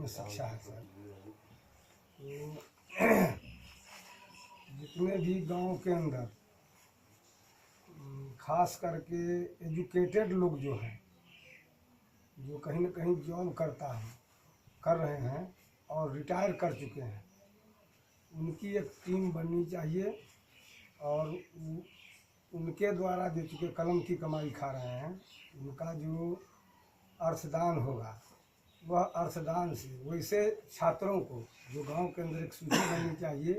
में शिक्षा है सर। तो जितने भी गांव के अंदर खास करके एजुकेटेड लोग जो हैं, जो कहीं न कहीं जॉब कर रहे हैं और रिटायर कर चुके हैं, उनकी एक टीम बननी चाहिए और उनके द्वारा जो चूँकि कलम की कमाई खा रहे हैं, उनका जो अर्थदान होगा वह अर्थदान से वैसे छात्रों को जो गांव के अंदर एक सूची बननी चाहिए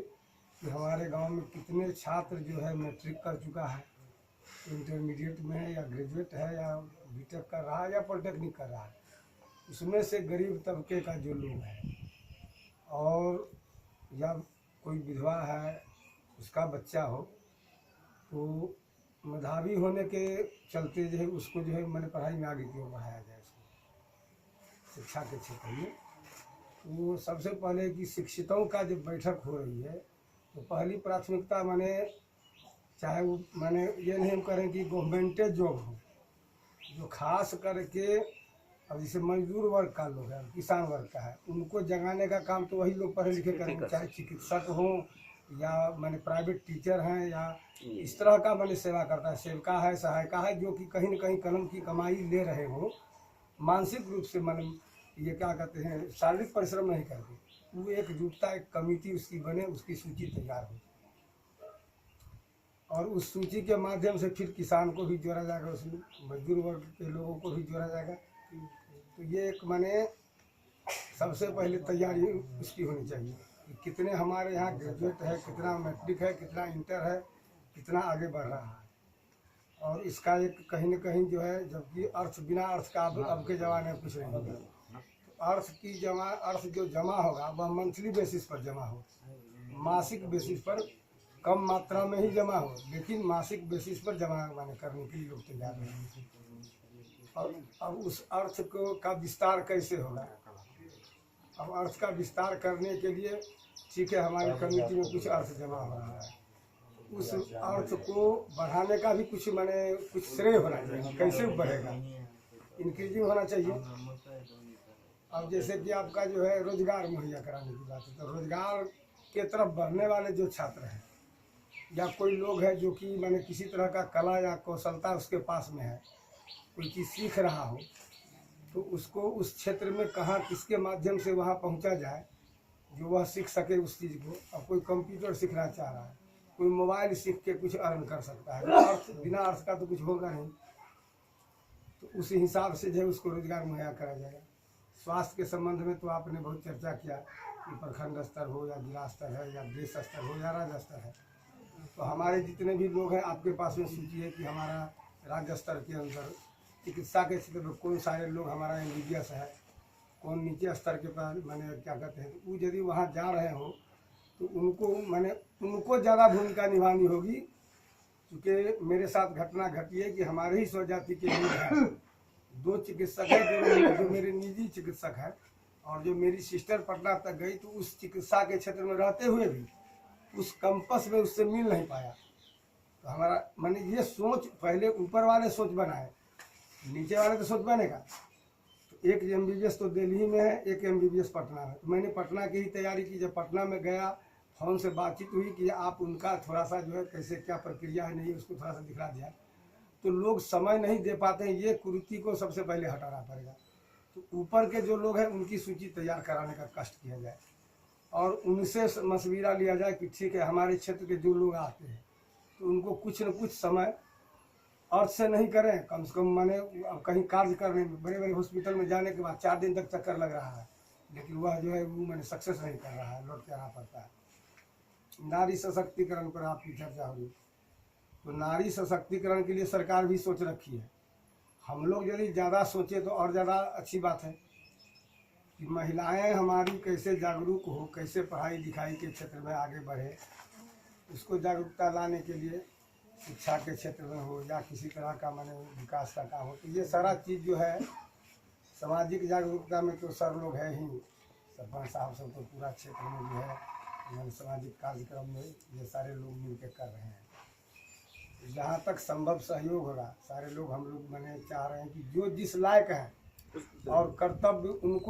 कि हमारे गांव में कितने छात्र जो है मैट्रिक कर चुका है, इंटरमीडिएट में है या ग्रेजुएट है या बीटेक कर रहा है या पॉलिटेक्निक कर रहा है, उसमें से गरीब तबके का जो लोग हैं और या कोई विधवा है उसका बच्चा हो, तो मेधावी होने के चलते जो है उसको जो है मैंने पढ़ाई में आगे क्यों बढ़ाया जाए उसको शिक्षा के क्षेत्र में। तो सबसे पहले कि शिक्षितों का जब बैठक हो रही है तो पहली प्राथमिकता मैंने चाहे वो मैंने ये नहीं करें कि गवर्नमेंटेड जॉब हो, जो खास करके अब जैसे मजदूर वर्ग का लोग है, किसान वर्ग का है, उनको जगाने का काम तो वही लोग पढ़े लिखे करेंगे, चाहे चिकित्सक हों या मैंने प्राइवेट टीचर हैं या इस तरह का मैंने सेवा करता है, सेविका है, सहायिका है, जो कि कहीं न कहीं कलम की कमाई ले रहे हो, मानसिक रूप से मैंने ये क्या कहते हैं शारीरिक परिश्रम नहीं करते, वो एकजुटता एक कमेटी उसकी बने, उसकी सूची तैयार हो और उस सूची के माध्यम से फिर किसान को भी जोड़ा जाएगा, उसमें मजदूर वर्ग के लोगों को भी जोड़ा जाएगा। तो ये एक मैंने सबसे पहले तैयारी उसकी होनी चाहिए कि कितने हमारे यहाँ ग्रेजुएट है, कितना मैट्रिक है, कितना इंटर है, कितना आगे बढ़ रहा है। और इसका एक कहीं न कहीं जो है, जबकि अर्थ बिना अर्थ का अब के ज़माने में कुछ नहीं होगा, तो अर्थ जो जमा होगा वह मंथली बेसिस पर जमा हो, मासिक बेसिस पर कम मात्रा में ही जमा हो, लेकिन मासिक बेसिस पर जमा माने करने के लिए लोग तैयार हैं। और अब उस अर्थ को का विस्तार कैसे होगा? अब अर्थ का विस्तार करने के लिए ठीक है हमारी कमेटी में कुछ अर्थ जमा हो रहा है, उस अर्थ को बढ़ाने का भी कुछ माने कुछ श्रेय होना चाहिए, कैसे बढ़ेगा, इंक्रीजिंग होना चाहिए। अब जैसे कि आपका जो है रोजगार मुहैया कराने की बात है, तो रोजगार के तरफ बढ़ने वाले जो छात्र हैं या कोई लोग हैं जो कि मैंने किसी तरह का कला या कौशलता उसके पास में है, कोई चीज़ सीख रहा हो, तो उसको उस क्षेत्र में कहाँ किसके माध्यम से वहाँ पहुँचा जाए जो वह सीख सके उस चीज़ को। अब कोई कंप्यूटर सीखना चाह रहा है, कोई मोबाइल सीख के कुछ अर्न कर सकता है, अर्थ बिना अर्थ का तो कुछ होगा नहीं, तो उस हिसाब से जो है उसको रोजगार मुहैया करा जाएगा। स्वास्थ्य के संबंध में तो आपने बहुत चर्चा किया कि प्रखंड स्तर हो या जिला स्तर है या देश स्तर हो या राज्य स्तर है, तो हमारे जितने भी लोग हैं आपके पास में सूची है कि हमारा राज्य स्तर के अंदर चिकित्सा के क्षेत्र में कौन सारे लोग हमारा MBBS है, कौन नीचे स्तर के पास मैंने क्या कहते हैं, वो यदि वहाँ जा रहे हो तो उनको ज़्यादा भूमिका निभानी होगी, क्योंकि मेरे साथ घटना घटी है कि हमारे ही स्वजाति के लोग हैं, 2 चिकित्सक हैं जो मेरे निजी चिकित्सक हैं, और जो मेरी सिस्टर पटना तक गई तो उस चिकित्सा के क्षेत्र में रहते हुए भी उस कैंपस में उससे मिल नहीं पाया। तो हमारा मैंने ये सोच पहले ऊपर वाले सोच बनाए, नीचे वाले तो सोच बनेगा। तो एक MBBS तो दिल्ली में है, एक MBBS पटना में, तो मैंने पटना की ही तैयारी की। जब पटना में गया फोन से बातचीत हुई कि आप उनका थोड़ा सा जो है कैसे क्या प्रक्रिया है नहीं उसको थोड़ा सा दिखा दिया, तो लोग समय नहीं दे पाते हैं, ये कुरीति को सबसे पहले हटाना पड़ेगा। तो ऊपर के जो लोग हैं उनकी सूची तैयार कराने का कष्ट किया जाए और उनसे मशविरा लिया जाए कि ठीक है हमारे क्षेत्र के जो लोग आते हैं तो उनको कुछ न कुछ समय अर्थ से नहीं करें, कम से कम माने कहीं कार्य करने में, बड़े बड़े हॉस्पिटल में जाने के बाद 4 दिन तक चक्कर लग रहा है, लेकिन वह जो है वो मैंने सक्सेस नहीं कर रहा है, लौट के आना पड़ता है। नारी सशक्तिकरण पर आपकी चर्चा हुई, तो नारी सशक्तिकरण के लिए सरकार भी सोच रखी है। हम लोग यदि ज़्यादा सोचे तो और ज़्यादा अच्छी बात है कि महिलाएं हमारी कैसे जागरूक हो, कैसे पढ़ाई लिखाई के क्षेत्र में आगे बढ़े, उसको जागरूकता लाने के लिए शिक्षा के क्षेत्र में हो या किसी तरह का मैंने विकास का काम हो, तो ये सारा चीज़ जो है सामाजिक जागरूकता में तो सर लोग है ही, सरपंच साहब सब तो पूरा क्षेत्र में जो है मैंने सामाजिक कार्यक्रम में ये सारे लोग मिलकर कर रहे हैं। जहाँ तक संभव सहयोग होगा सारे लोग हम लोग मैंने चाह रहे हैं कि जो जिस लायक हैं और कर्तव्य उनको